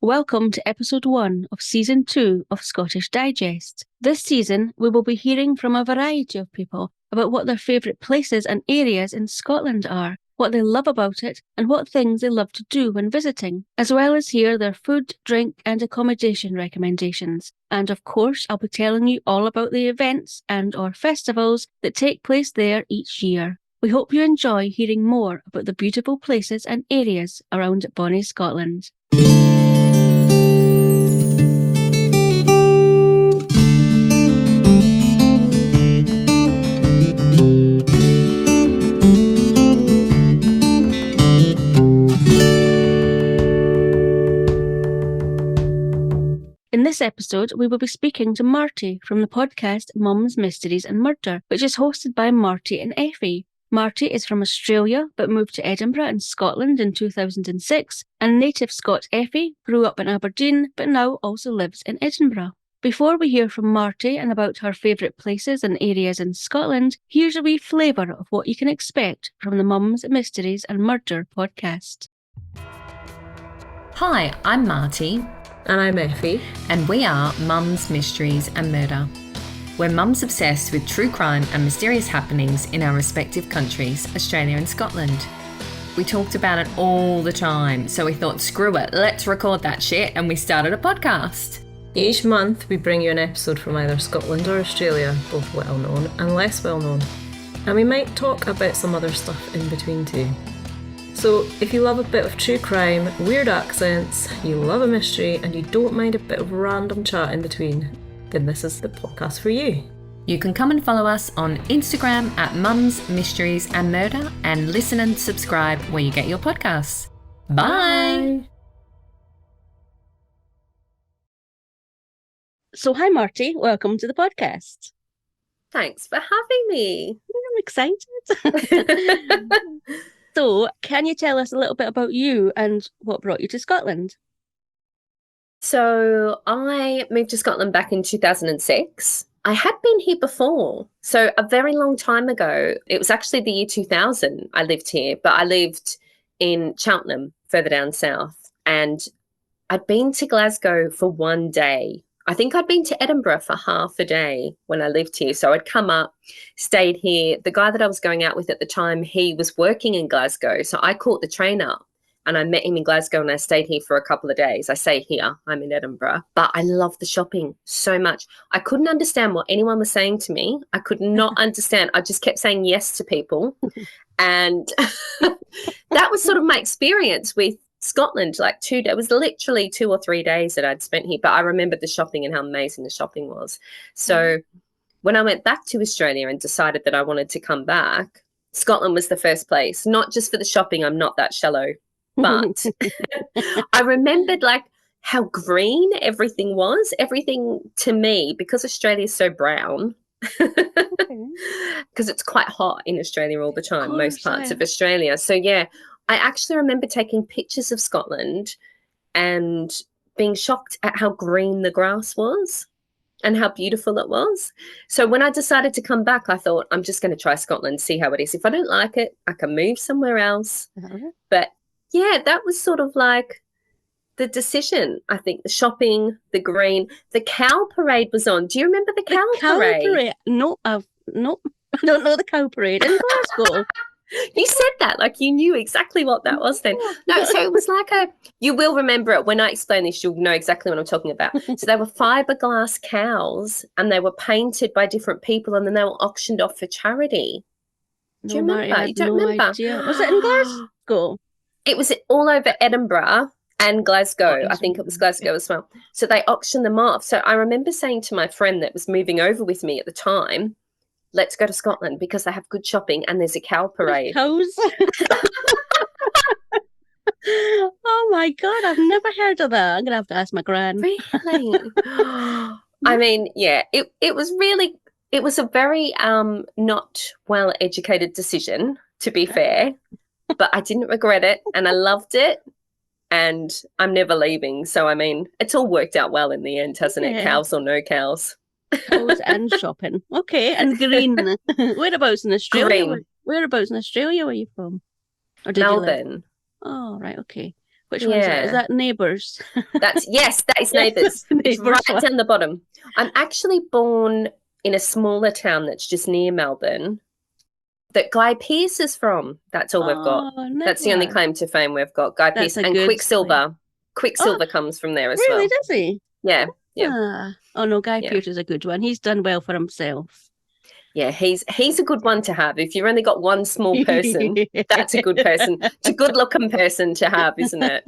Welcome to episode 1 of season 2 of Scottish Digest. This season, we will be hearing from a variety of people about what their favourite places and areas in Scotland are, what they love about it, and what things they love to do when visiting, as well as hear their food, drink, and accommodation recommendations. And of course, I'll be telling you all about the events and/or festivals that take place there each year. We hope you enjoy hearing more about the beautiful places and areas around bonnie Scotland. In this episode, we will be speaking to Marti from the podcast Mums, Mysteries and Murder, which is hosted by Marti and Effie. Marti is from Australia but moved to Edinburgh in Scotland in 2006, and native Scot Effie grew up in Aberdeen but now also lives in Edinburgh. Before we hear from Marti and about her favourite places and areas in Scotland, here's a wee flavour of what you can expect from the Mums, Mysteries and Murder podcast. Hi, I'm Marti. And I'm Effie. And we are Mums, Mysteries and Murder. We're mums obsessed with true crime and mysterious happenings in our respective countries, Australia and Scotland. We talked about it all the time, so we thought, screw it, let's record that shit, and we started a podcast. Each month we bring you an episode from either Scotland or Australia, both well known and less well known. And we might talk about some other stuff in between too. So if you love a bit of true crime, weird accents, you love a mystery, and you don't mind a bit of random chat in between, then this is the podcast for you. You can come and follow us on Instagram at Mums, Mysteries and Murder, and listen and subscribe where you get your podcasts. Bye! So hi Marti, welcome to the podcast. Thanks for having me. I'm excited. So, can you tell us a little bit about you and what brought you to Scotland? So I moved to Scotland back in 2006. I had been here before. So a very long time ago, it was actually the year 2000 I lived here, but I lived in Cheltenham, further down south. And I'd been to Glasgow for one day. I think I'd been to Edinburgh for half a day when I lived here. So I'd come up, stayed here. The guy that I was going out with at the time, he was working in Glasgow. So I caught the train up. And I met him in Glasgow and I stayed here for a couple of days. I say here, I'm in Edinburgh. But I loved the shopping so much. I couldn't understand what anyone was saying to me. I could not understand. I just kept saying yes to people. And that was sort of my experience with Scotland. It was literally 2 or 3 days that I'd spent here. But I remembered the shopping and how amazing the shopping was. So when I went back to Australia and decided that I wanted to come back, Scotland was the first place. Not just for the shopping. I'm not that shallow. But I remembered how green everything was. Everything to me, because Australia's so brown, because it's quite hot in Australia all the time, most parts of Australia. So, yeah, I actually remember taking pictures of Scotland and being shocked at how green the grass was and how beautiful it was. So when I decided to come back, I thought, I'm just going to try Scotland, see how it is. If I don't like it, I can move somewhere else. But yeah, that was sort of like the decision. I think the shopping, the green, the cow parade was on. Do you remember the cow parade? No, I don't know the cow parade in Glasgow. You said that like you knew exactly what that was then. No, so it was you will remember it. When I explain this, you'll know exactly what I'm talking about. So they were fiberglass cows and they were painted by different people and then they were auctioned off for charity. Do you remember? You don't remember? Idea. Was it in Glasgow? It was all over Edinburgh and Glasgow. I think it was Glasgow as well. So they auctioned them off. So I remember saying to my friend that was moving over with me at the time, let's go to Scotland because they have good shopping and there's a cow parade. Cows? Oh my God, I've never heard of that. I'm going to have to ask my gran. Really? I mean, yeah, it was a very not well-educated decision, to be fair. But I didn't regret it and I loved it and I'm never leaving. So, I mean, it's all worked out well in the end, hasn't it? Cows or no cows. Cows and shopping. Okay, and green. Whereabouts in Australia? Green. Whereabouts in Australia were you from? Or did Melbourne. You live? Oh, right, okay. Which one's that? Is that Neighbours? Yes, that is Yeah, Neighbours. the It's Neighbours right one. down the bottom. I'm actually born in a smaller town that's just near Melbourne that Guy Pearce is from. That's all we've got. Oh, That's the only never. claim to fame we've got. Guy That's Pearce a and good Quicksilver. claim. Quicksilver comes from there as Really, well. does he? Yeah. Ah. Oh no, Guy Yeah. Pearce is a good one. He's done well for himself. Yeah, he's a good one to have. If you've only got one small person, that's a good person. It's a good-looking person to have, isn't it?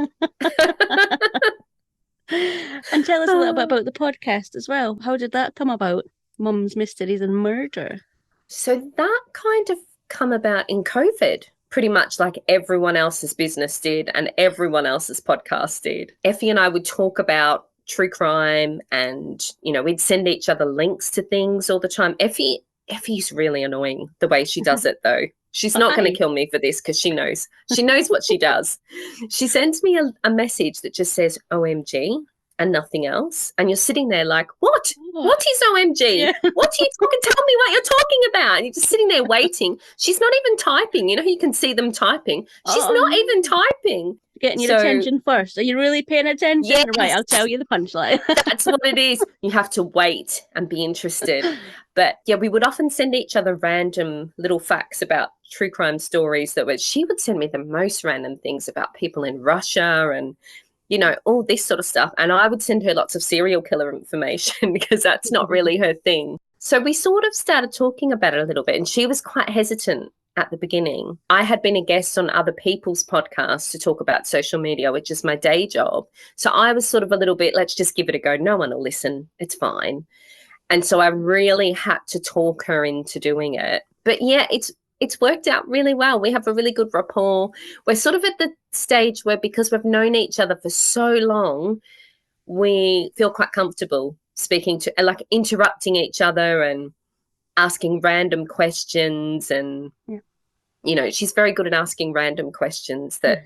And tell us a little bit about the podcast as well. How did that come about? Mum's Mysteries and Murder. So that kind of come about in COVID, pretty much like everyone else's business did and everyone else's podcast did. Effie and I would talk about true crime and, we'd send each other links to things all the time. Effie's really annoying the way she does it, though. She's not going to kill me for this because she knows what she does. She sends me a message that just says OMG and nothing else. And you're sitting there like, what? What is OMG? Yeah. What are you talking? Tell me what you're talking about. And you're just sitting there waiting. She's not even typing. You can see them typing. She's not even typing. Getting your attention first. Are you really paying attention? Yes. Right, I'll tell you the punchline. That's what it is. You have to wait and be interested. But yeah, we would often send each other random little facts about true crime stories she would send me the most random things about people in Russia and, all this sort of stuff. And I would send her lots of serial killer information because that's not really her thing. So we sort of started talking about it a little bit and she was quite hesitant at the beginning. I had been a guest on other people's podcasts to talk about social media, which is my day job. So I was sort of a little bit, let's just give it a go. No one will listen. It's fine. And so I really had to talk her into doing it. But yeah, it's worked out really well. We have a really good rapport. We're sort of at the stage where, because we've known each other for so long, we feel quite comfortable speaking to, like, interrupting each other and asking random questions. And, she's very good at asking random questions that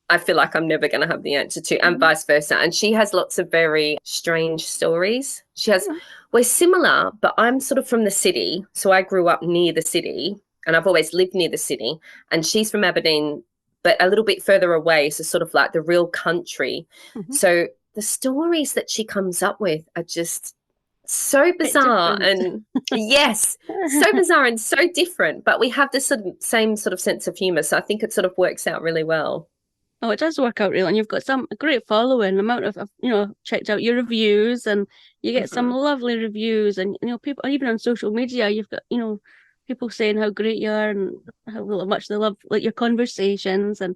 I feel like I'm never going to have the answer to, and vice versa. And she has lots of very strange stories. We're similar, but I'm sort of from the city. So I grew up near the city and I've always lived near the city. And she's from Aberdeen, but a little bit further away. So sort of like the real country. So the stories that she comes up with are just so bizarre. And yes, so bizarre and so different. But we have this same sort of sense of humour. So I think it sort of works out really well. Oh, it does work out really, and you've got a great following. Amount of checked out your reviews, and you get some lovely reviews, and people even on social media, you've got people saying how great you are and how much they love like your conversations, and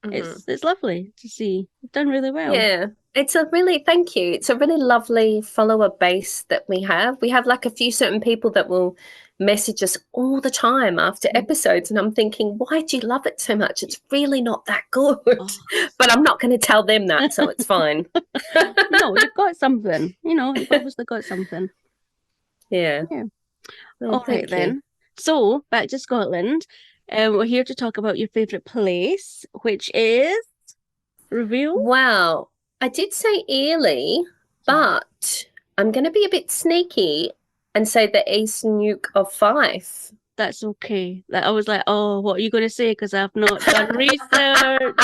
it's lovely to see. You've done really well. Yeah, thank you. It's a really lovely follower base that we have. We have like a few certain people that will message us all the time after episodes, and I'm thinking, why do you love it so much? It's really not that good. But I'm not going to tell them that, so it's fine. No, you've got something. You've obviously got something. Yeah. Well, all right then. So back to Scotland. We're here to talk about your favourite place, which is reveal. Wow, I did say Elie, but I'm going to be a bit sneaky and say the East Neuk of Fife. That's okay. I was like, oh, what are you going to say? Because I've not done research.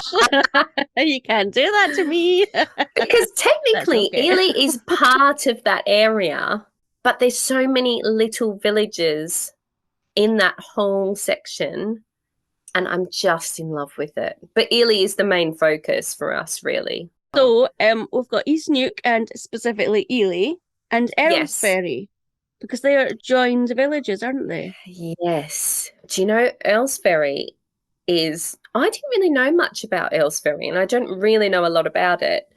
You can't do that to me. Because technically, Elie is part of that area, but there's so many little villages in that whole section, and I'm just in love with it. But Elie is the main focus for us, really. So we've got East Neuk and specifically Elie and Earlsferry. Because they are joined villages, aren't they? Yes. Do you know Earlsferry is... I didn't really know much about Earlsferry, and I don't really know a lot about it.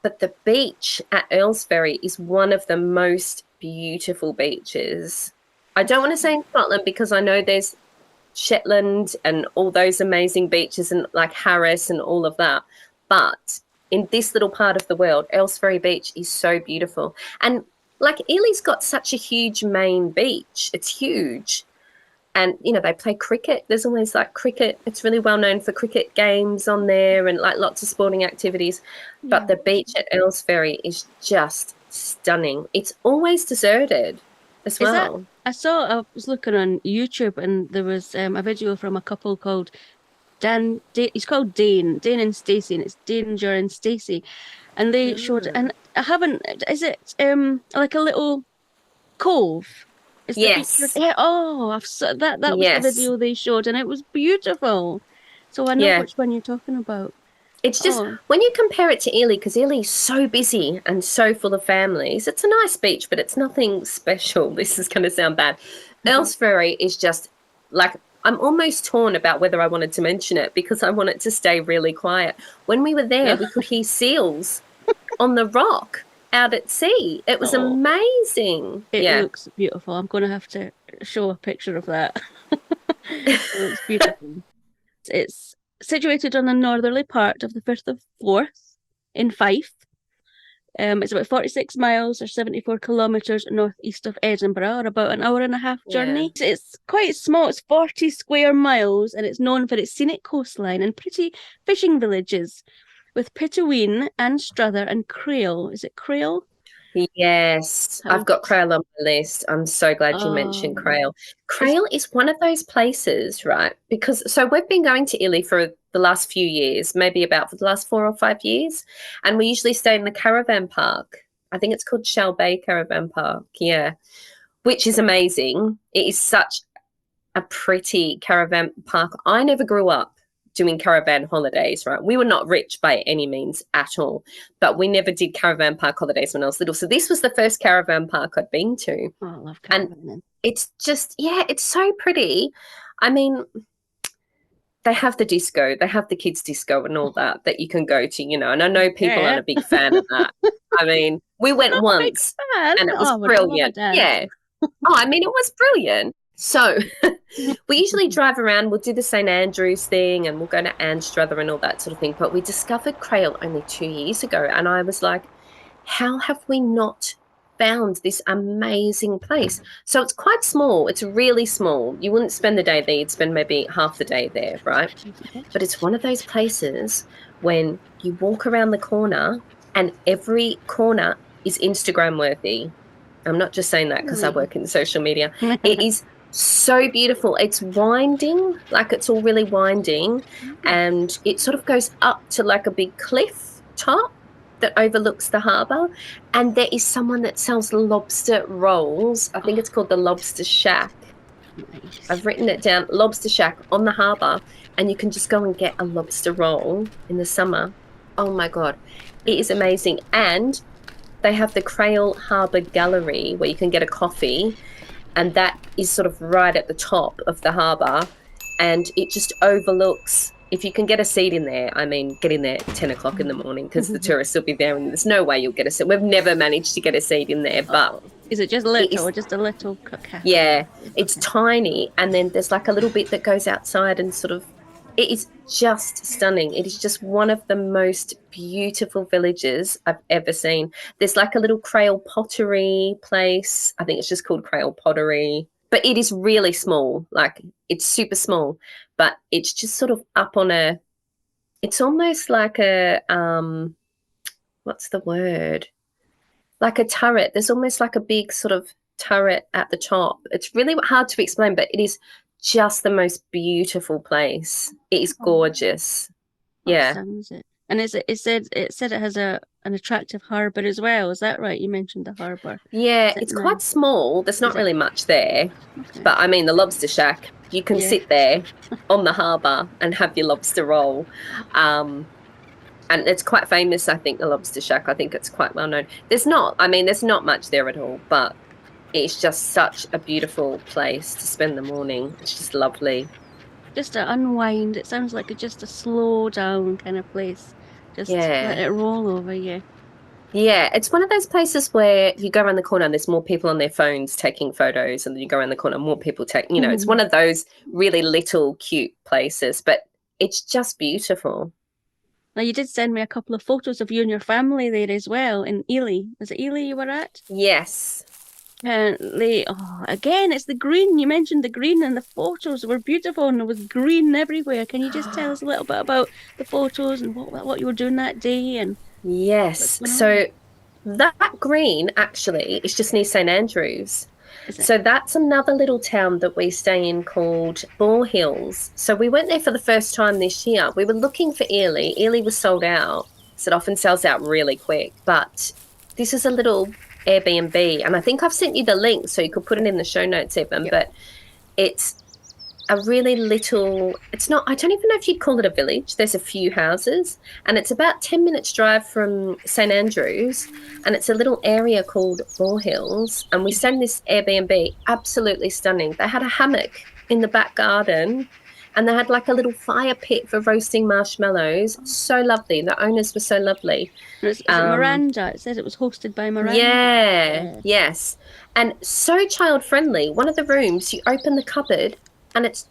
But the beach at Earlsferry is one of the most beautiful beaches. I don't want to say in Scotland because I know there's Shetland and all those amazing beaches and like Harris and all of that. But in this little part of the world, Earlsferry Beach is so beautiful. And like Elie's got such a huge main beach. It's huge. And, they play cricket. There's always like cricket. It's really well known for cricket games on there and like lots of sporting activities. Yeah. But the beach at Earlsferry is just stunning. It's always deserted as well. I was looking on YouTube and there was a video from a couple called He's called Dane and Stacey, and it's Danger and Stacey, and they showed. And I haven't. Is it like a little cove? Is the beach? Yes. Yeah. Oh, that was the Yes. video they showed, and it was beautiful. So I know Yeah. which one you're talking about. It's just when you compare it to Elie, because Elie's so busy and so full of families, it's a nice beach, but it's nothing special. This is going to sound bad. Earlsferry is just like, I'm almost torn about whether I wanted to mention it because I want it to stay really quiet. When we were there, we could hear seals on the rock out at sea. It was amazing. It looks beautiful. I'm going to have to show a picture of that. It looks beautiful. It's situated on the northerly part of the Firth of Forth in Fife. It's about 46 miles or 74 kilometres northeast of Edinburgh, or about an hour and a half journey. Yeah. It's quite small. It's 40 square miles, and it's known for its scenic coastline and pretty fishing villages with Pittenweem and Strother and Crail. Is it Crail? Yes, I've got Crail on my list. I'm so glad you mentioned Crail. Crail is one of those places, right? Because so we've been going to Elie for the last few years, maybe about for the last 4 or 5 years, and we usually stay in the caravan park. I think it's called Shell Bay Caravan Park, which is amazing. It is such a pretty caravan park. I never grew up doing caravan holidays, right? We were not rich by any means at all, but we never did caravan park holidays when I was little. So this was the first caravan park I'd been to. Oh, I love caravan. And it's just, it's so pretty. I mean, they have the disco, they have the kids' disco and all that you can go to, and I know people aren't a big fan of that. I mean, we went once and it was brilliant. Yeah. I mean, it was brilliant. So we usually drive around, we'll do the St. Andrews thing and we'll go to Anstruther and all that sort of thing. But we discovered Crail only 2 years ago. And I was like, how have we not found this amazing place? So it's quite small. It's really small. You wouldn't spend the day there. You'd spend maybe half the day there, right? But it's one of those places when you walk around the corner and every corner is Instagram worthy. I'm not just saying that because I work in social media. It is so beautiful. It's winding, like it's all really winding, and it sort of goes up to like a big cliff top that overlooks the harbour, and there is someone that sells lobster rolls. I think it's called the Lobster Shack. Nice. I've written it down, Lobster Shack on the harbour, and you can just go and get a lobster roll in the summer. Oh my God, it is amazing. And they have the Crail Harbour Gallery where you can get a coffee, and that is sort of right at the top of the harbour, and it just overlooks, if you can get a seat in there, I mean, get in there at 10 o'clock in the morning because the tourists will be there and there's no way you'll get a seat. We've never managed to get a seat in there, but... Is it just little or just a little cafe? Yeah, it's tiny, and then there's like a little bit that goes outside and sort of, it is just stunning. It is just one of the most beautiful villages I've ever seen. There's like a little Crail pottery place. I think it's just called Crail Pottery. But it is really small. Like, it's super small. But it's just sort of up on a... It's almost like a... what's the word? Like a turret. There's almost like a big sort of turret at the top. It's really hard to explain, but it is just the most beautiful place. It is gorgeous. Yeah. And it said it has an attractive harbour as well. Is that right? You mentioned the harbour. Yeah, it's quite small. There's not really much there. Okay. But I mean, the Lobster Shack, you can sit there on the harbour and have your lobster roll. And it's quite famous, I think, the Lobster Shack. I think it's quite well known. There's not much there at all, but it's just such a beautiful place to spend the morning. It's just lovely. Just to unwind. It sounds like just a slow down kind of place. Just let it roll over you. Yeah, it's one of those places where you go around the corner and there's more people on their phones taking photos, and then you go around the corner and more people take, it's one of those really little cute places, but it's just beautiful. Now, you did send me a couple of photos of you and your family there as well in Elie. Was it Elie you were at? Yes. Apparently, again, it's the green. You mentioned the green, and the photos were beautiful, and there was green everywhere. Can you just tell us a little bit about the photos and what you were doing that day? And yes, so that green actually is just near St. Andrews. So that's another little town that we stay in called Boar. So we went there for the first time this year. We were looking for Elie. Elie was sold out. So it often sells out really quick. But this is a little Airbnb, and I think I've sent you the link so you could put it in the show notes even. Yep. But it's a really little, it's not, I don't even know if you'd call it a village. There's a few houses, and it's about 10 minutes drive from St Andrews, and it's a little area called Boar, and we stayed in this Airbnb, absolutely stunning. They had a hammock in the back garden, and they had like a little fire pit for roasting marshmallows. So lovely. The owners were so lovely. Is it Miranda? It says it was hosted by Miranda. Yeah, yes. And so child-friendly. One of the rooms, you open the cupboard, and it's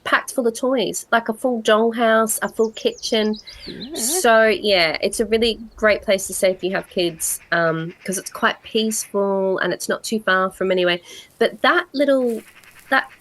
packed full of toys, like a full dollhouse, a full kitchen. Yeah. So, yeah, it's a really great place to stay if you have kids, because it's quite peaceful and it's not too far from anywhere. But that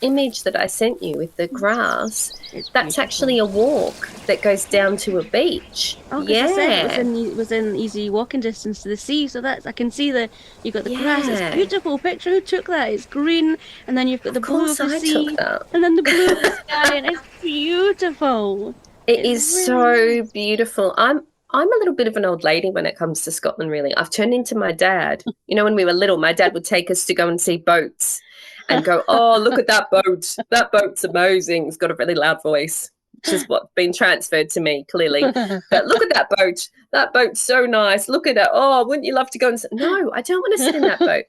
image that I sent you with the grass, that's actually a walk that goes down to a beach. Oh, yeah. It was in easy walking distance to the sea, so that's, I can see you got the grass. It's beautiful picture. Who took that? It's green, and then you've got the blue of the sea, and then the blue of the sky, and it's beautiful. It is really so beautiful. I'm a little bit of an old lady when it comes to Scotland, really. I've turned into my dad. You know, when we were little, my dad would take us to go and see boats and go, oh, look at that boat. That boat's amazing. It's got a really loud voice, which is what's been transferred to me, clearly. But look at that boat. That boat's so nice. Look at it. Oh, wouldn't you love to go and sit? No, I don't want to sit in that boat.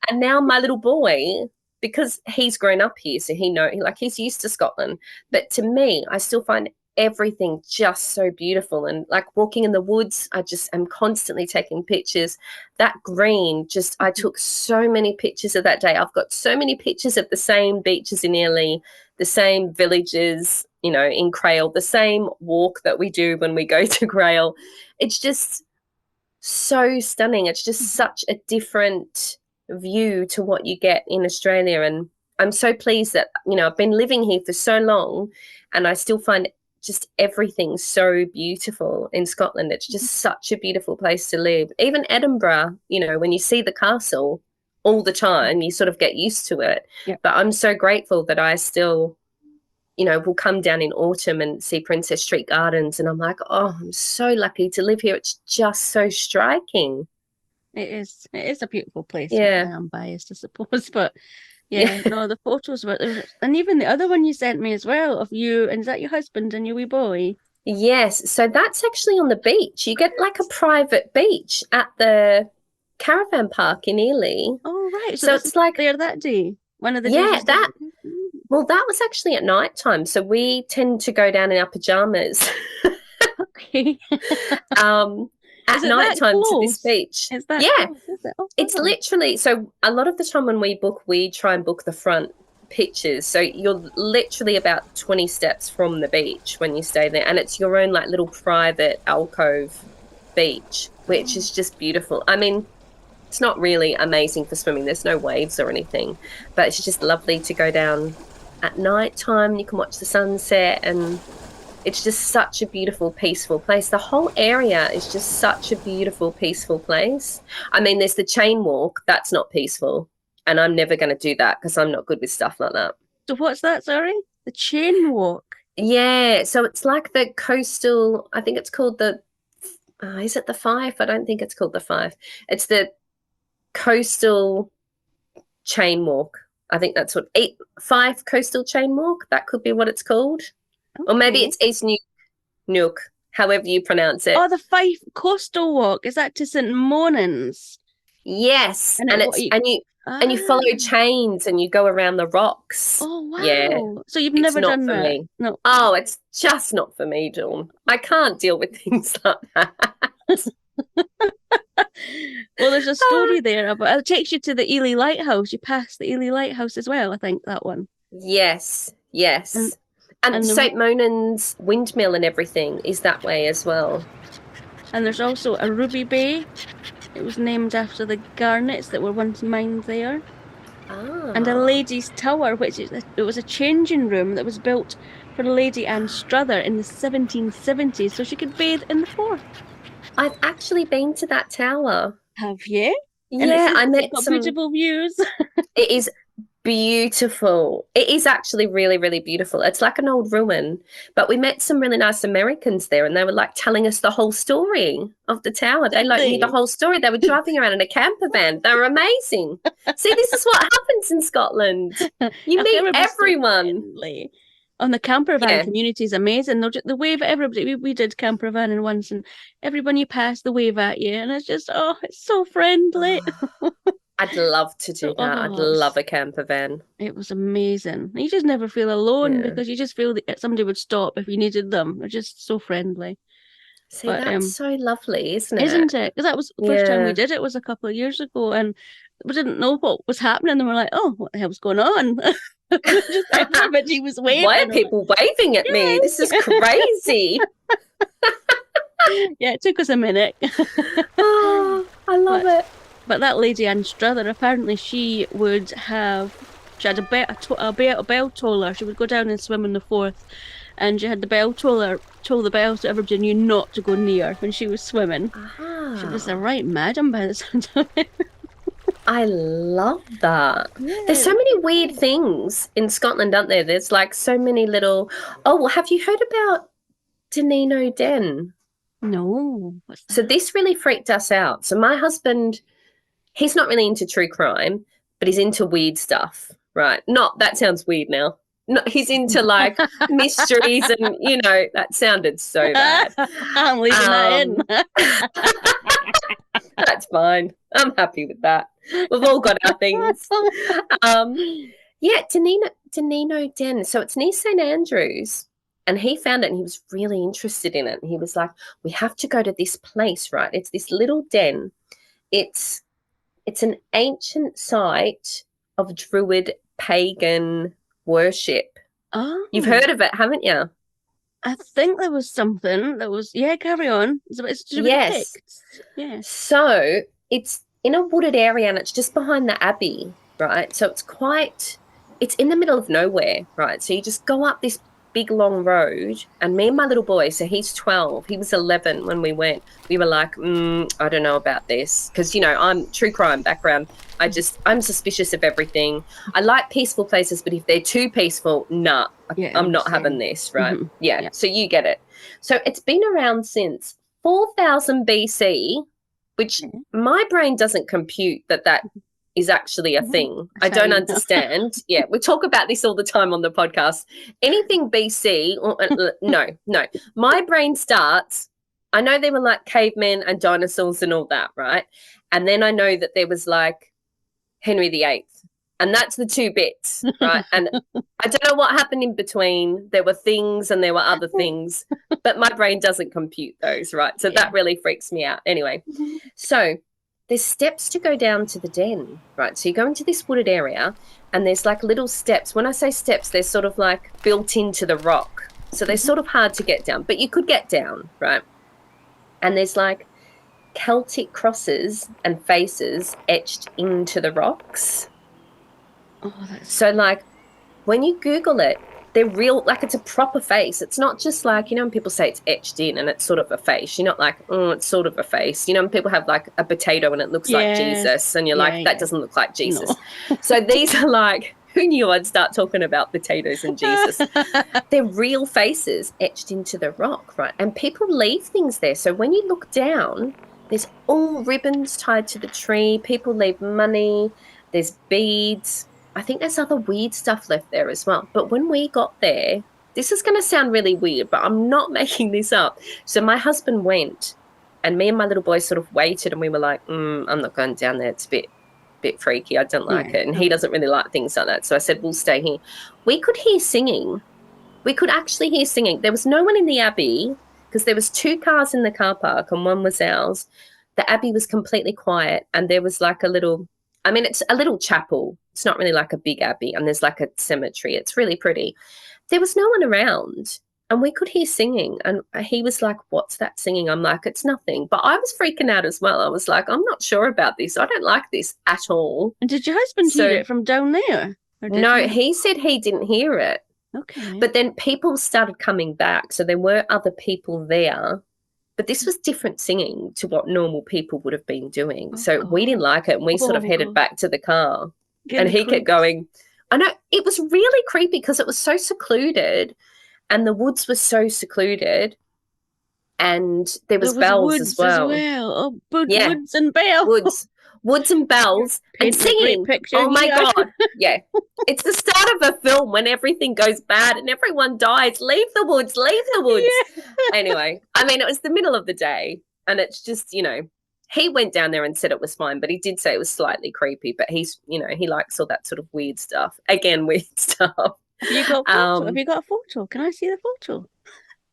And now my little boy, because he's grown up here, so he's used to Scotland. But to me, I still find everything just so beautiful, and like walking in the woods, I just am constantly taking pictures. That green, I took so many pictures of that day. I've got so many pictures of the same beaches in Elie, the same villages, in Crail, the same walk that we do when we go to Crail. It's just so stunning. It's just such a different view to what you get in Australia, and I'm so pleased that I've been living here for so long, and I still find just everything so beautiful in Scotland. It's just such a beautiful place to live. Even Edinburgh, when you see the castle all the time, you sort of get used to it. Yeah. But I'm so grateful that I still, will come down in autumn and see Princess Street Gardens, and I'm like, oh, I'm so lucky to live here. It's just so striking. It is a beautiful place. Yeah. I'm biased, I suppose, but yeah, no, the photos were, and even the other one you sent me as well of you, and is that your husband and your wee boy? Yes, so that's actually on the beach. You get like a private beach at the caravan park in Elie. Oh, right. So it's like there that day. One of the days. That was actually at night time. So we tend to go down in our pajamas. Okay. At night time to this beach. Is that close? Is it? Oh, it's literally, so a lot of the time when we book, we try and book the front pictures. So you're literally about 20 steps from the beach when you stay there, and it's your own like little private alcove beach, which is just beautiful. I mean, it's not really amazing for swimming. There's no waves or anything, but it's just lovely to go down at night time. You can watch the sunset, and it's just such a beautiful, peaceful place. The whole area is just such a beautiful, peaceful place. I mean, there's the chain walk. That's not peaceful, and I'm never going to do that because I'm not good with stuff like that. So what's that, sorry? The chain walk? Yeah, so it's like the coastal, I think it's called the, is it the Fife? I don't think it's called the Fife. It's the coastal chain walk. I think that's what, Fife coastal chain walk. That could be what it's called. Okay. Or maybe it's East Neuk, however you pronounce it. Oh, the Fife Coastal Walk. Is that to St Monans? Yes. And you follow chains and you go around the rocks. Oh, wow. Yeah. So you've never done that? Me. No. Oh, it's just not for me, Dawn. I can't deal with things like that. Well, there's a story there about it takes you to the Elie Lighthouse. You pass the Elie Lighthouse as well, I think, that one. Yes. And St Monans windmill and everything is that way as well. And there's also a Ruby Bay. It was named after the garnets that were once mined there. Ah. And a lady's tower, it was a changing room that was built for Lady Anne Struther in the 1770s, so she could bathe in the Forth. I've actually been to that tower. Have you? And it Yeah, seems I like met it's got some. beautiful views. It is beautiful. It is actually really, really beautiful. It's like an old ruin, but we met some really nice Americans there, and they were like telling us the whole story of the tower. They like knew the whole story. They were driving around in a camper van. They were amazing. See, this is what happens in Scotland. You meet everyone. On the camper van Yeah. community is amazing. They wave at everybody. We did camper vanning once, and everyone you pass, they wave at you, and it's just it's so friendly. I'd love to do that. I'd love a camper van. It was amazing. You just never feel alone Yeah. because you just feel that somebody would stop if you needed them. They're just so friendly. See, that's so lovely, isn't it? Isn't it? Because that was the first time we did it was a couple of years ago, and we didn't know what was happening. And we're like, oh, what the hell's going on? Just everybody was waving. Why are people waving at me? This is crazy. Yeah, it took us a minute. Oh, I love it. But that lady Anne Struther, apparently she had a bell toller. She would go down and swim in the Forth, and she had the bell toller toll the bell so everybody knew not to go near when she was swimming. She was a right madam by the sound of it. I love that. Yeah. There's so many weird things in Scotland, aren't there? There's like so many little... Oh, well, have you heard about Dunino Den? No. So this really freaked us out. So my husband, he's not really into true crime, but he's into weird stuff, right? That sounds weird now. No, he's into like mysteries and, that sounded so bad. I'm leaving that in. That's fine. I'm happy with that. We've all got our things. Yeah, Dunino Den. So it's near St Andrews. And he found it and he was really interested in it. And he was like, we have to go to this place, right? It's this little den. It's an ancient site of Druid pagan worship. Oh. You've heard of it, haven't you? I think there was something that was... Yeah, carry on. It's to do with yes. Yes. So it's in a wooded area and it's just behind the Abbey, right? So it's in the middle of nowhere, right? So you just go up this big long road, and me and my little boy, so he's 12, he was 11 when we went, we were like, I don't know about this, because I'm true crime background. I'm suspicious of everything. I like peaceful places, but if they're too peaceful, I'm not having this, right? Mm-hmm. Yeah, so you get it. So it's been around since 4000 BC, which my brain doesn't compute that is actually a thing. I don't understand. Yeah, we talk about this all the time on the podcast. Anything BC, no. My brain starts, I know there were like cavemen and dinosaurs and all that, right? And then I know that there was like Henry VIII. And that's the two bits, right? And I don't know what happened in between. There were things and there were other things, but my brain doesn't compute those, right? So that really freaks me out. Anyway, so there's steps to go down to the den, right? So you go into this wooded area and there's like little steps. When I say steps, they're sort of like built into the rock. So they're sort of hard to get down, but you could get down, right? And there's like Celtic crosses and faces etched into the rocks. So like when you Google it, they're real, like it's a proper face. It's not just like, when people say it's etched in and it's sort of a face. You're not like, it's sort of a face. When people have like a potato and it looks like Jesus and you're like, that doesn't look like Jesus. No. So these are like, who knew I'd start talking about potatoes and Jesus? They're real faces etched into the rock, right? And people leave things there. So when you look down, there's all ribbons tied to the tree. People leave money. There's beads. I think there's other weird stuff left there as well. But when we got there, this is going to sound really weird, but I'm not making this up. So my husband went and me and my little boy sort of waited and we were like, I'm not going down there. It's a bit freaky. I don't like it. And he doesn't really like things like that. So I said, we'll stay here. We could hear singing. We could actually hear singing. There was no one in the Abbey because there was 2 cars in the car park and one was ours. The Abbey was completely quiet and there was like it's a little chapel. It's not really like a big abbey and there's like a cemetery. It's really pretty. There was no one around and we could hear singing and he was like, what's that singing? I'm like, it's nothing. But I was freaking out as well. I was like, I'm not sure about this. I don't like this at all. And did your husband hear it from down there? No, he said he didn't hear it. Okay. But then people started coming back. So there were other people there But this was different singing to what normal people would have been doing. Oh, So we didn't like it, and we sort of headed God. back to the car. Getting And he creeps. kept going. I know, it was really creepy because it was so secluded, and the woods were so secluded, and there was bells woods as well. Oh, Yeah. woods and bells. Woods and bells and Painting a great singing. picture Oh my here. God. Yeah. It's the start of a film when everything goes bad and everyone dies. Leave the woods. Yeah. Anyway, I mean, it was the middle of the day, and it's just, you know, he went down there and said it was fine, but he did say it was slightly creepy. But he's, you know, he likes all that sort of weird stuff. Again, weird stuff. Have you got a photo? Have you got a photo? Can I see the photo?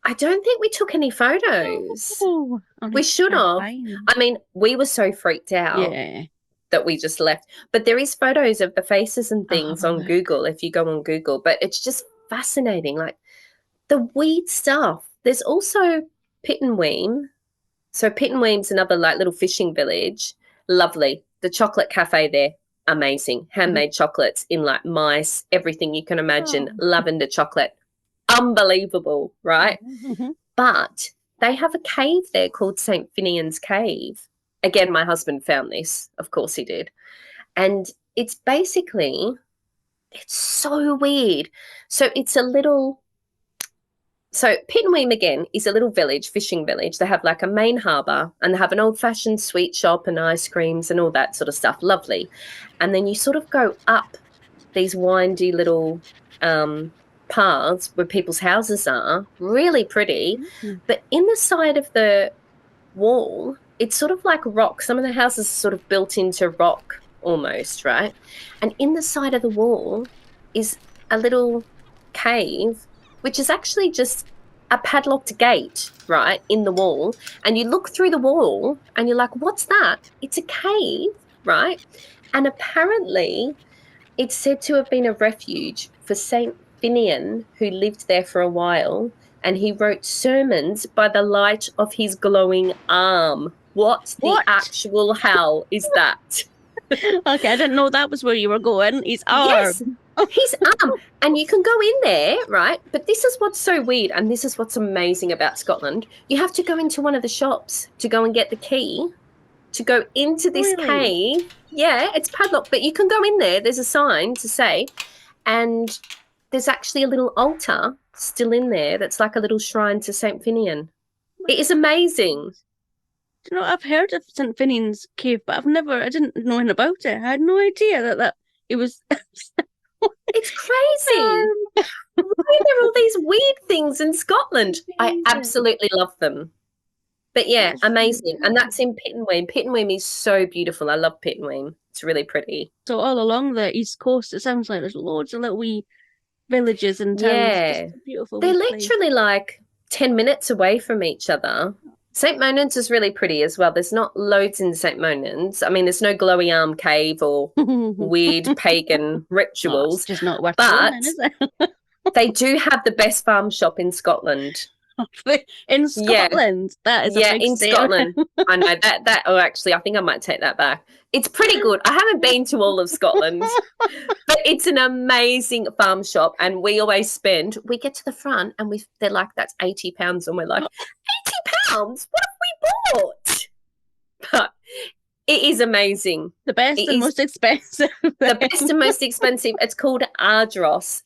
I don't think we took any photos. Oh, We should have. I mean, we were so freaked out Yeah. that we just left. But there is photos of the faces and things Oh, on look. Google if you go on Google. But it's just fascinating, like the weird stuff. There's also Pittenweem. So Pittenweem's another like little fishing village. Lovely. The chocolate cafe there, amazing. Handmade chocolates in like mice, everything you can imagine. Oh. Lavender chocolate. Unbelievable, right? Mhm. But they have a cave there called St. Finian's Cave. Again, my husband found this. Of course he did. And it's basically, it's so weird. So it's a little, so Pittenweem again is a little village, fishing village. They have like a main harbour, and they have an old-fashioned sweet shop and ice creams and all that sort of stuff. Lovely. And then you sort of go up these windy little paths where people's houses are, really pretty. But in the side of the wall, it's sort of like rock. Some of the houses are sort of built into rock almost, right? And in the side of the wall is a little cave, which is actually just a padlocked gate, right, in the wall. And you look through the wall and you're like, what's that? It's a cave, right? And apparently it's said to have been a refuge for St. Finian, who lived there for a while, and he wrote sermons by the light of his glowing arm. What the actual hell is that? Okay, I didn't know that was where you were going. His arm. Yes, his arm. And you can go in there, right? But this is what's so weird, and this is what's amazing about Scotland. You have to go into one of the shops to go and get the key to go into this cave. Yeah, it's padlocked, but you can go in there. There's a sign to say, and there's actually a little altar still in there that's like a little shrine to St. Finian. It is amazing. Do you know, I've heard of St. Finian's Cave, but I didn't know anything about it. I had no idea that it was... It's crazy. Why are there all these weird things in Scotland? I absolutely love them. But yeah, amazing. And that's in Pittenweem. Pittenweem is so beautiful. I love Pittenweem. It's really pretty. So all along the East Coast, it sounds like there's loads of little wee villages and towns. Yeah. Just a beautiful They're wee place. literally like 10 minutes away from each other. St. Monan's is really pretty as well. There's not loads in St. Monan's. I mean, there's no glowy arm cave or weird pagan rituals. It's just not worth but going, is it? they do have the best farm shop in Scotland. In Scotland, that is a big in statement. Scotland. I know that. Oh, actually, I think I might take that back. It's pretty good. I haven't been to all of Scotland, but it's an amazing farm shop, and we always spend. We get to the front, and they're like, "That's £80," and we're like, £80? What have we bought? But it is amazing. The best and most expensive. The best and most expensive. It's called Ardross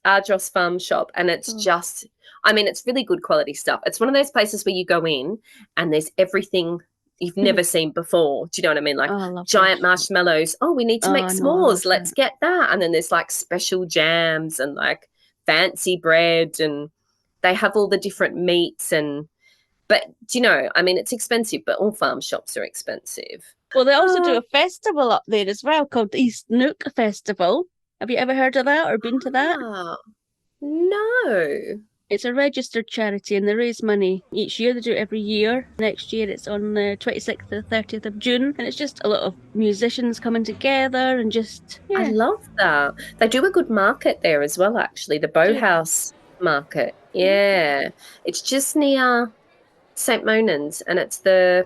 Farm Shop, and it's just. I mean, it's really good quality stuff. It's one of those places where you go in and there's everything you've never seen before. Do you know what I mean? Like giant marshmallows. Oh, we need to make s'mores. Let's get that. And then there's like special jams and like fancy bread, and they have all the different meats. But do you know, I mean, it's expensive, but all farm shops are expensive. Well, they also do a festival up there as well called the East Neuk Festival. Have you ever heard of that or been to that? No. It's a registered charity and they raise money each year. They do it every year. Next year it's on the 26th to the 30th of June. And it's just a lot of musicians coming together and just... Yeah. I love that. They do a good market there as well, actually. The Bowhouse Market. Yeah. It's just near St. Monan's, and it's the...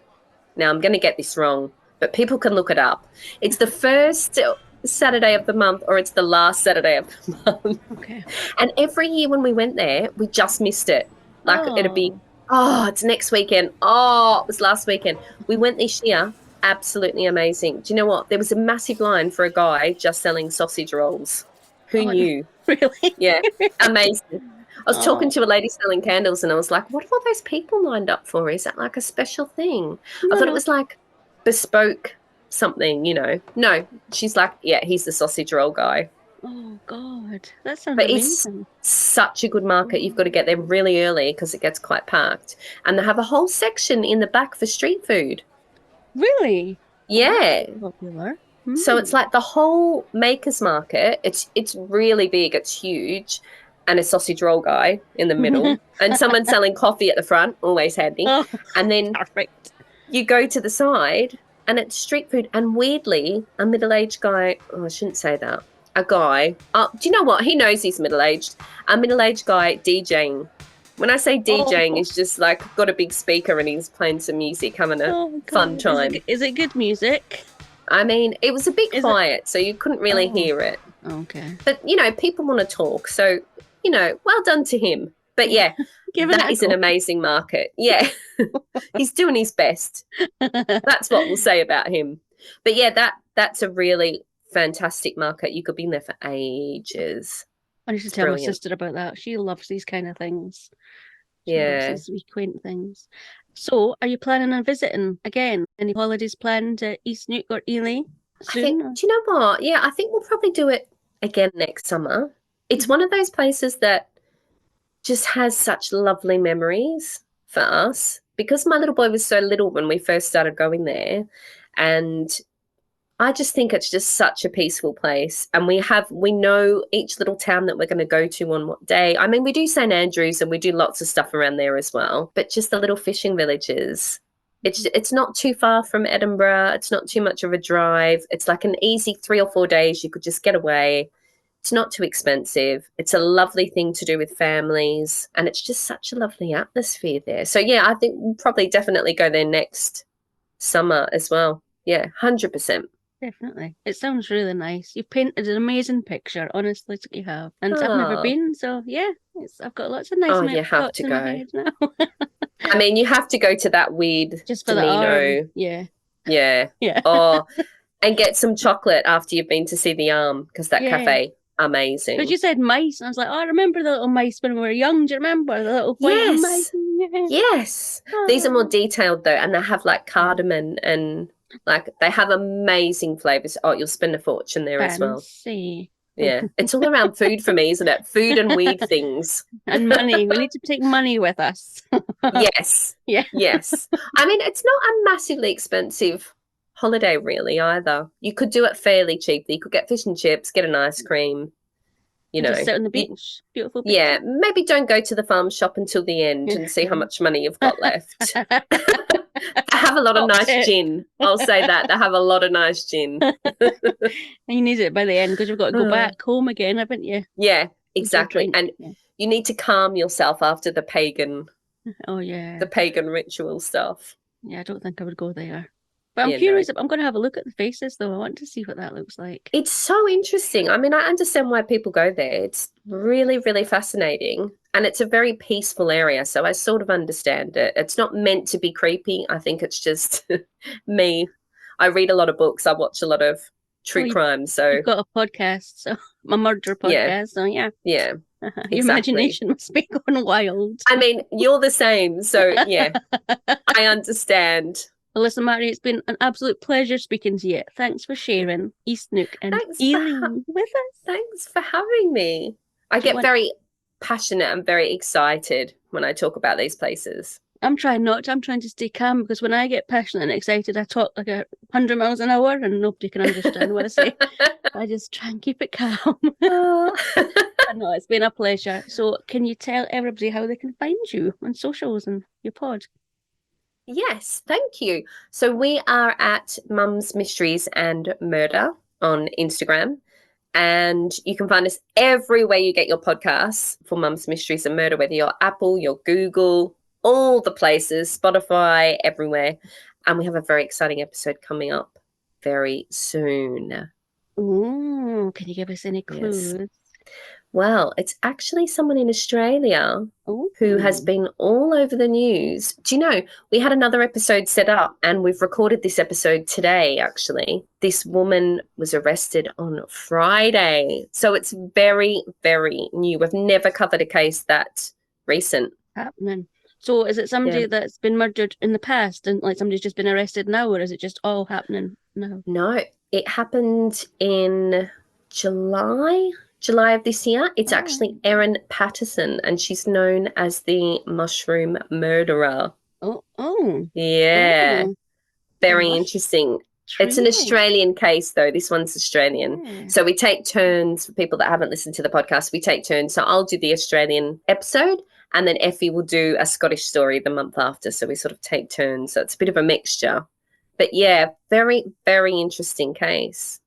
Now, I'm going to get this wrong, but people can look it up. It's the first Saturday of the month, or it's the last Saturday of the month. Okay. And every year when we went there, we just missed it. Like it'd be Oh, it's next weekend. Oh, it was last weekend. We went this year. Absolutely amazing. Do you know what? There was a massive line for a guy just selling sausage rolls. Who Oh, knew? really? Yeah, amazing. I was talking Oh, to a lady selling candles and I was like, what have all those people lined up for? Is that like a special thing? I no, thought it no. was like bespoke something, you know. No, she's like, yeah, he's the sausage roll guy. Oh, God. That sounds But it's amazing. such a good market. You've got to get there really early because it gets quite packed. And they have a whole section in the back for street food. Really? Oh, that's Yeah. popular. So it's like the whole makers market. It's really big. It's huge. And a sausage roll guy in the middle. And someone selling coffee at the front, always handy. Oh, And then perfect. you go to the side and it's street food. And weirdly, a middle-aged guy, oh, I shouldn't say that. A guy, do you know what? He knows he's middle-aged. A middle-aged guy DJing. When I say DJing, Oh, he's just like got a big speaker and he's playing some music, having a oh fun God. time. Is it good music? I mean, it was a bit Is it? quiet, so you couldn't really Oh, hear it. okay. But, you know, people want to talk. So, you know, well done to him. But yeah, Giving it that a is an go. amazing market. Yeah, he's doing his best. That's what we'll say about him. But yeah, that's a really fantastic market. You could be in there for ages. I need to It's tell my brilliant. sister about that. She loves these kind of things. She loves Yeah. these wee quaint things. So, are you planning on visiting again? Any holidays planned to East Neuk or Elie I think, soon? do you know what? Yeah, I think we'll probably do it again next summer. It's one of those places that just has such lovely memories for us because my little boy was so little when we first started going there. And I just think it's just such a peaceful place. And we know each little town that we're going to go to on what day. I mean, we do St. Andrews and we do lots of stuff around there as well, but just the little fishing villages. It's not too far from Edinburgh. It's not too much of a drive. It's like an easy 3 or 4 days. You could just get away. It's not too expensive. It's a lovely thing to do with families. And it's just such a lovely atmosphere there. So, yeah, I think we'll probably definitely go there next summer as well. Yeah, 100%. Definitely. It sounds really nice. You've painted an amazing picture, honestly, you have. And I've never Oh, been, so yeah, I've got lots of nice oh, you have thoughts to in my go. head now. I mean, you have to go to that weird Just for the Dunino. arm. Yeah. Yeah. Yeah. Oh, and get some chocolate after you've been to see the arm because that Yeah. cafe, But amazing. you said mice, and I was like, oh, I remember the little mice when we were young. Do you remember the little white mice? Yes. Yeah. Yes. These are more Oh. detailed though, and they have like cardamom and like they have amazing flavors. Oh, you'll spend a fortune there as well. Fancy. Yeah. It's all around food for me, isn't it? Food and weird things. And money. We need to take money with us. Yes. Yeah. Yes. I mean, it's not a massively expensive holiday, really, either. You could do it fairly cheaply. You could get fish and chips, get an ice cream, you know. Just sit on the beach. Beautiful beach. Yeah, maybe don't go to the farm shop until the end and see how much money you've got left. They have a lot of nice gin. I'll say that. They have a lot of nice gin. You need it by the end because you've got to go back home again, haven't you? Yeah, exactly. Drink. And Yeah. you need to calm yourself after the pagan Oh yeah. ritual stuff. Yeah, I don't think I would go there. But I'm Yeah, no. curious. I'm going to have a look at the faces though. I want to see what that looks like. It's so interesting. I mean, I understand why people go there. It's really, really fascinating. And it's a very peaceful area. So I sort of understand it. It's not meant to be creepy. I think it's just me. I read a lot of books. I watch a lot of true crime. So You've got a podcast, so a murder podcast. Yeah. So yeah. Yeah. Your Exactly. imagination must be going wild. I mean, you're the same. So yeah, I understand. Well, listen, Marty, it's been an absolute pleasure speaking to you. Thanks for sharing East Neuk and Thanks Elie for with us. Thanks for having me. I Do you get want- very passionate and very excited when I talk about these places. I'm trying not to. I'm trying to stay calm because when I get passionate and excited, I talk like 100 miles an hour and nobody can understand what I say. I just try and keep it calm. Oh. I know, it's been a pleasure. So can you tell everybody how they can find you on socials and your pod? Yes, thank you. So we are at Mum's Mysteries and Murder on Instagram. And you can find us everywhere you get your podcasts for Mum's Mysteries and Murder, whether you're Apple, you're Google, all the places, Spotify, everywhere. And we have a very exciting episode coming up very soon. Ooh, can you give us any Yes. clues? Well, it's actually someone in Australia who has been all over the news. Do you know, we had another episode set up and we've recorded this episode today, actually. This woman was arrested on Friday. So it's very, very new. We've never covered a case that recent. Happening. So is it somebody that's been murdered in the past and like somebody's just been arrested now, or is it just all happening now? No, it happened in July of this year. It's actually Erin Patterson, and she's known as the Mushroom Murderer. Yeah. Very interesting. It's an Australian case, though. This one's Australian. Yeah. So we take turns, for people that haven't listened to the podcast, we take turns. So I'll do the Australian episode, and then Effie will do a Scottish story the month after. So we sort of take turns. So it's a bit of a mixture. But yeah, very, very interesting case.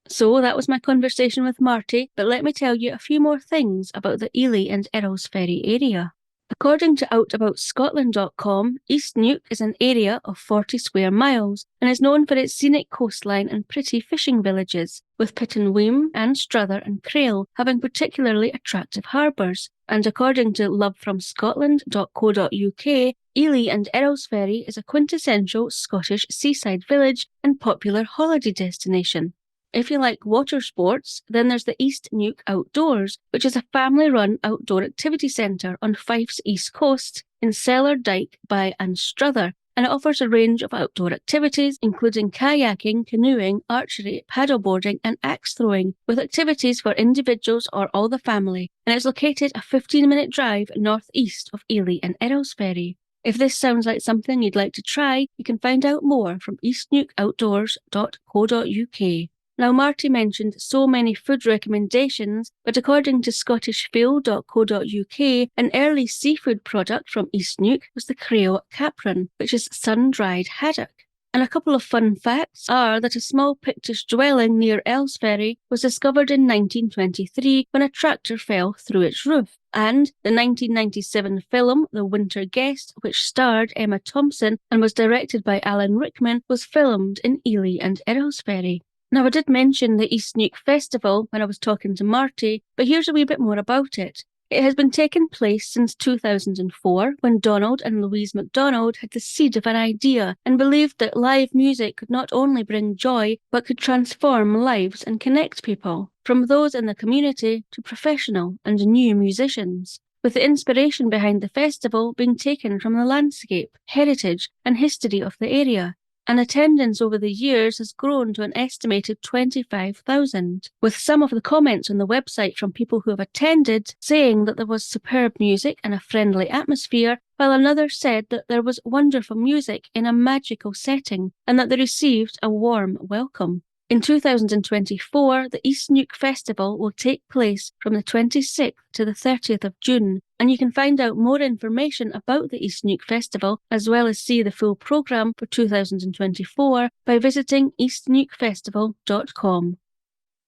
So that was my conversation with Marti, but let me tell you a few more things about the Elie and Earlsferry area. According to outaboutscotland.com, East Neuk is an area of 40 square miles and is known for its scenic coastline and pretty fishing villages, with Pittenweem and Strother and Crail having particularly attractive harbours. And according to lovefromscotland.co.uk, Elie and Earlsferry is a quintessential Scottish seaside village and popular holiday destination. If you like water sports, then there's the East Neuk Outdoors, which is a family-run outdoor activity centre on Fife's east coast in Cellar Dyke by Anstruther, and it offers a range of outdoor activities, including kayaking, canoeing, archery, paddleboarding and axe throwing, with activities for individuals or all the family, and it's located a 15-minute drive northeast of Elie and Earlsferry. If this sounds like something you'd like to try, you can find out more from eastneukoutdoors.co.uk. Now, Marti mentioned so many food recommendations, but according to scottishfeel.co.uk, an early seafood product from East Neuk was the Crail capron, which is sun-dried haddock. And a couple of fun facts are that a small Pictish dwelling near Earlsferry was discovered in 1923 when a tractor fell through its roof. And the 1997 film The Winter Guest, which starred Emma Thompson and was directed by Alan Rickman, was filmed in Elie and Earlsferry. Now, I did mention the East Neuk Festival when I was talking to Marti, but here's a wee bit more about it. It has been taking place since 2004, when Donald and Louise MacDonald had the seed of an idea and believed that live music could not only bring joy, but could transform lives and connect people, from those in the community to professional and new musicians, with the inspiration behind the festival being taken from the landscape, heritage and history of the area. And attendance over the years has grown to an estimated 25,000, with some of the comments on the website from people who have attended saying that there was superb music and a friendly atmosphere, while another said that there was wonderful music in a magical setting and that they received a warm welcome. In 2024, the East Neuk Festival will take place from the 26th to the 30th of June, and you can find out more information about the East Neuk Festival as well as see the full programme for 2024 by visiting eastneukfestival.com.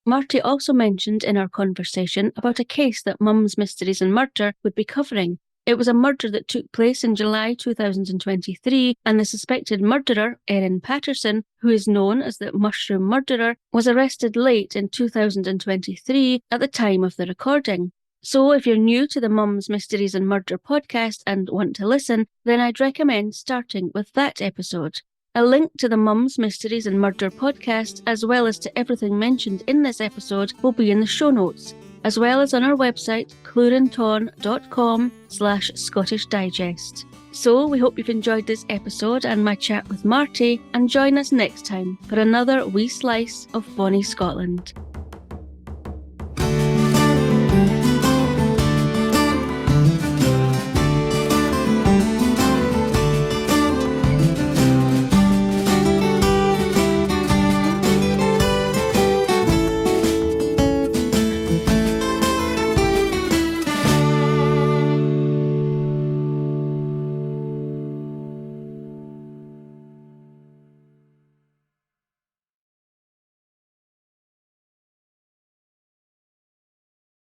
Marti also mentioned in our conversation about a case that Mums Mysteries and Murder would be covering. It was a murder that took place in July 2023, and the suspected murderer, Erin Patterson, who is known as the Mushroom Murderer, was arrested late in 2023 at the time of the recording. So if you're new to the Mums Mysteries and Murder podcast and want to listen, then I'd recommend starting with that episode. A link to the Mums Mysteries and Murder podcast, as well as to everything mentioned in this episode, will be in the show notes, as well as on our website, cluranton.com/Scottish Digest. So we hope you've enjoyed this episode and my chat with Marti, and join us next time for another wee slice of bonnie Scotland.